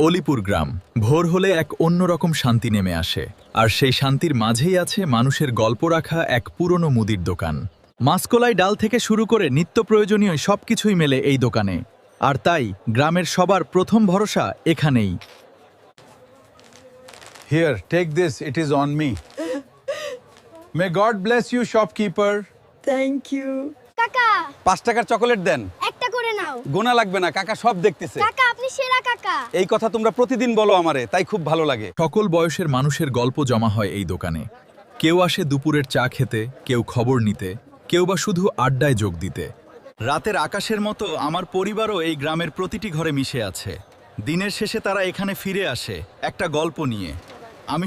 অলিপুর গ্রাম ভোর হলে এক অন্যরকম শান্তি নেমে আসে, আর সেই শান্তির মাঝেই আছে মানুষের গল্প রাখা এক পুরনো মুদির দোকান। মাসকলাই ডাল থেকে শুরু করে নিত্য প্রয়োজনীয় সবকিছুই মেলে এই দোকানে, আর তাই গ্রামের সবার প্রথম ভরসা এখানেই। Here, take this. It is on me. May God bless you, shopkeeper. Thank you. কাকা 5 টাকার চকোলেট দেন। একটা করে নাও। গোনা লাগবে না, কাকা সব দেখতেছে। কাকা আপনি সেরা কাকা। এই কথা তোমরা প্রতিদিন বলো আমারে, তাই খুব ভালো লাগে। সকল বয়সের মানুষের গল্প জমা হয় এই দোকানে। কেউ আসে দুপুরের চা খেতে, কেউ খবর নিতে, কেউ বা শুধু আড্ডায় যোগ দিতে। রাতের আকাশের মতো আমার পরিবারও এই গ্রামের প্রতিটি ঘরে মিশে আছে। দিনের শেষে তারা এখানে ফিরে আসে একটা গল্প নিয়ে। আমি